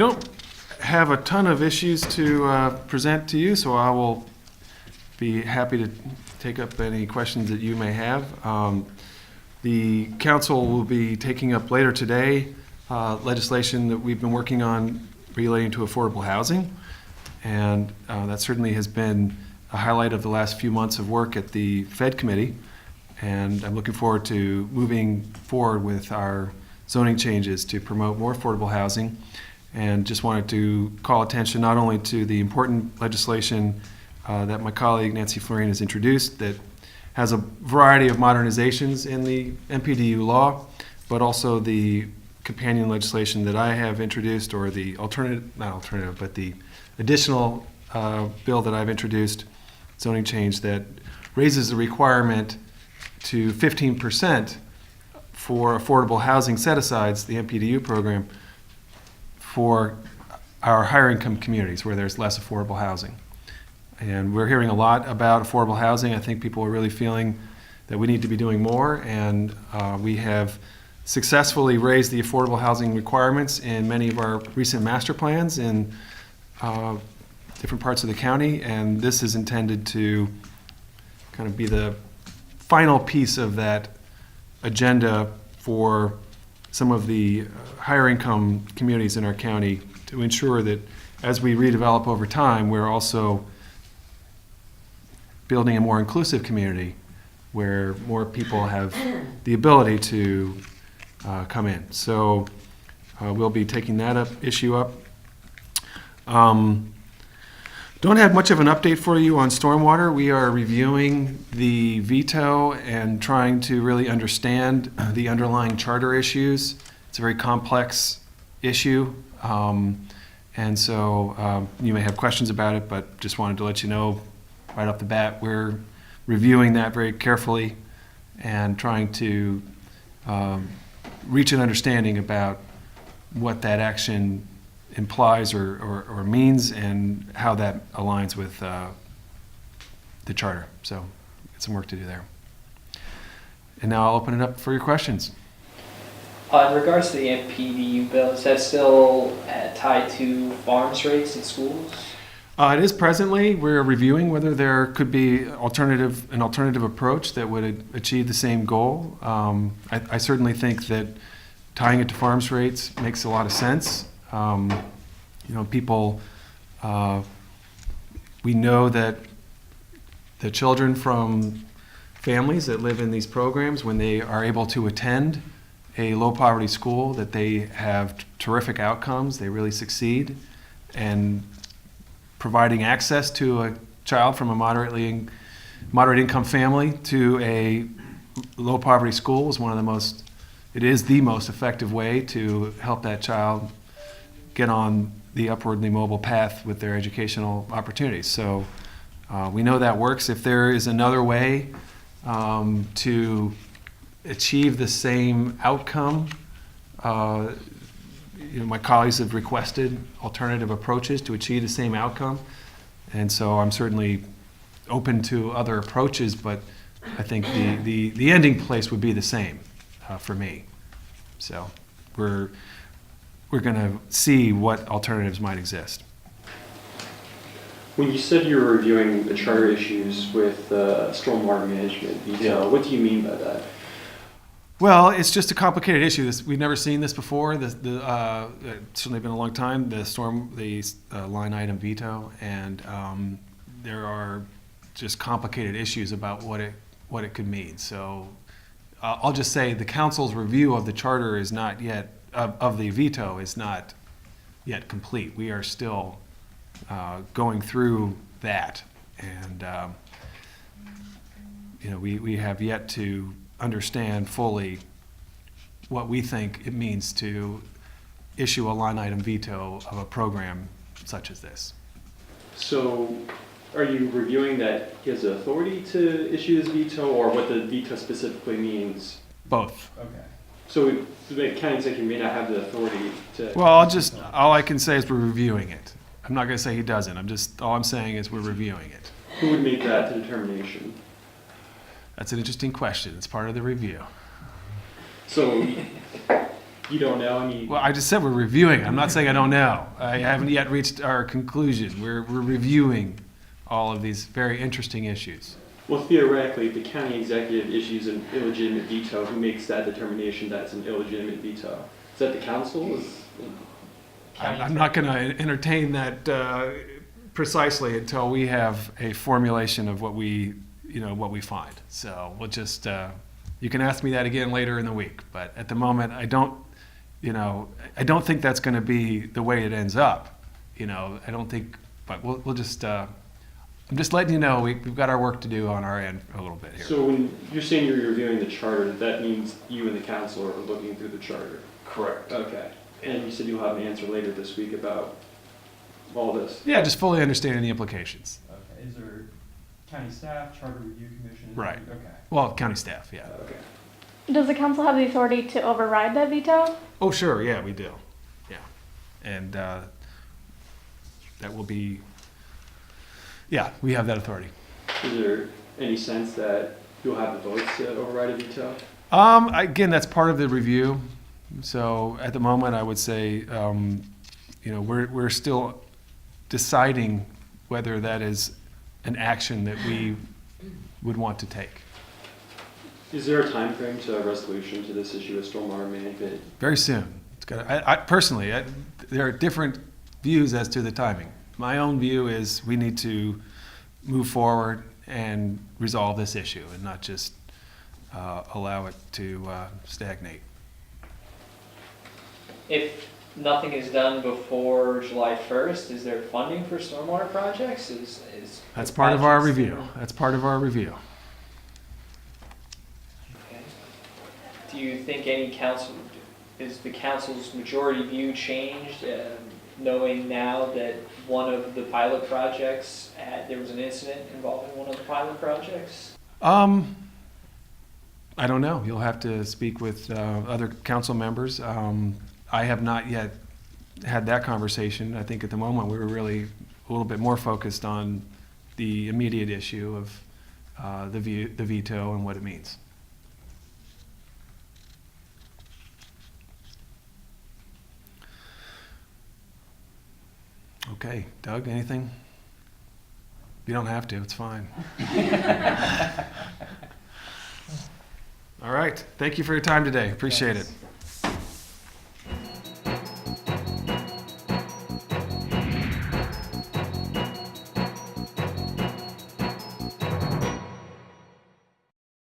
don't have a ton of issues to present to you, so I will be happy to take up any questions that you may have. The council will be taking up later today legislation that we've been working on relating to affordable housing, and that certainly has been a highlight of the last few months of work at the Fed committee, and I'm looking forward to moving forward with our zoning changes to promote more affordable housing. And just wanted to call attention not only to the important legislation that my colleague Nancy Florine has introduced that has a variety of modernizations in the MPDU law, but also the companion legislation that I have introduced, or the but the additional bill that I've introduced, zoning change that raises the requirement to 15% for affordable housing set-asides, the MPDU program, for our higher income communities where there's less affordable housing. And we're hearing a lot about affordable housing. I think people are really feeling that we need to be doing more, and we have successfully raised the affordable housing requirements in many of our recent master plans in different parts of the county, and this is intended to kind of be the final piece of that agenda for some of the higher income communities in our county to ensure that as we redevelop over time, we're also building a more inclusive community where more people have the ability to come in. So we'll be taking that issue up. Don't have much of an update for you on stormwater. We are reviewing the veto and trying to really understand the underlying charter issues. It's a very complex issue, and so you may have questions about it, but just wanted to let you know right off the bat we're reviewing that very carefully and trying to reach an understanding about what that action implies or means and how that aligns with the charter. So it's some work to do there. And now I'll open it up for your questions. In regards to the MPDU bill, is that still tied to farms rates in schools? It is presently. We're reviewing whether there could be an alternative approach that would achieve the same goal. I certainly think that tying it to farms rates makes a lot of sense. People, we know that the children from families that live in these programs, when they are able to attend a low poverty school, that they have terrific outcomes, they really succeed. And providing access to a child from a moderate income family to a low poverty school is it is the most effective way to help that child get on the upwardly mobile path with their educational opportunities. So we know that works. If there is another way to achieve the same outcome, my colleagues have requested alternative approaches to achieve the same outcome, and so I'm certainly open to other approaches, but I think the ending place would be the same for me. So we're going to see what alternatives might exist. When you said you were reviewing the charter issues with stormwater management veto, what do you mean by that? Well, it's just a complicated issue. We've never seen this before. It's certainly been a long time. The line item veto, and there are just complicated issues about what it could mean. So I'll just say the council's review of the charter is not yet of the veto is not yet complete. We are still going through that, and we have yet to understand fully what we think it means to issue a line item veto of a program such as this. So are you reviewing that he has the authority to issue this veto, or what the veto specifically means? Both. Okay. So the county executive may not have the authority to... Well, all I can say is we're reviewing it. I'm not going to say he doesn't. All I'm saying is we're reviewing it. Who would make that determination? That's an interesting question. It's part of the review. So You don't know any? Well, I just said we're reviewing. I'm not saying I don't know. I haven't yet reached our conclusion. We're reviewing all of these very interesting issues. Well, theoretically, if the county executive issues an illegitimate veto, who makes that determination that it's an illegitimate veto? Is that the council? I'm not going to entertain that precisely until we have a formulation of what we find. So we'll just, you can ask me that again later in the week. But at the moment, I don't think that's going to be the way it ends up. I don't think, but we'll just, I'm just letting you know we've got our work to do on our end a little bit here. So when you're saying you're reviewing the charter, that means you and the council are looking through the charter? Correct. Okay. And you said you'll have an answer later this week about all this? Yeah, just fully understanding the implications. Okay, is there county staff, charter review commission? Right. Okay. Well, county staff, yeah. Okay. Does the council have the authority to override that veto? Oh, sure, yeah, we do. Yeah. And that will be, yeah, we have that authority. Is there any sense that you'll have the votes to override a veto? Again, that's part of the review. So at the moment, I would say, we're still deciding whether that is an action that we would want to take. Is there a time frame to a resolution to this issue of stormwater management? Very soon. It's got. I personally, there are different views as to the timing. My own view is we need to move forward and resolve this issue and not just allow it to stagnate. If nothing is done before July 1st, is there funding for stormwater projects? That's part of our review. That's part of our review. Okay. Do you think is the council's majority view changed, knowing now that one of the pilot projects, there was an incident involving one of the pilot projects? I don't know. You'll have to speak with other council members. I have not yet had that conversation. I think at the moment we were really a little bit more focused on the immediate issue of the veto and what it means. Okay, Doug, anything? You don't have to, it's fine. All right, thank you for your time today. Appreciate it.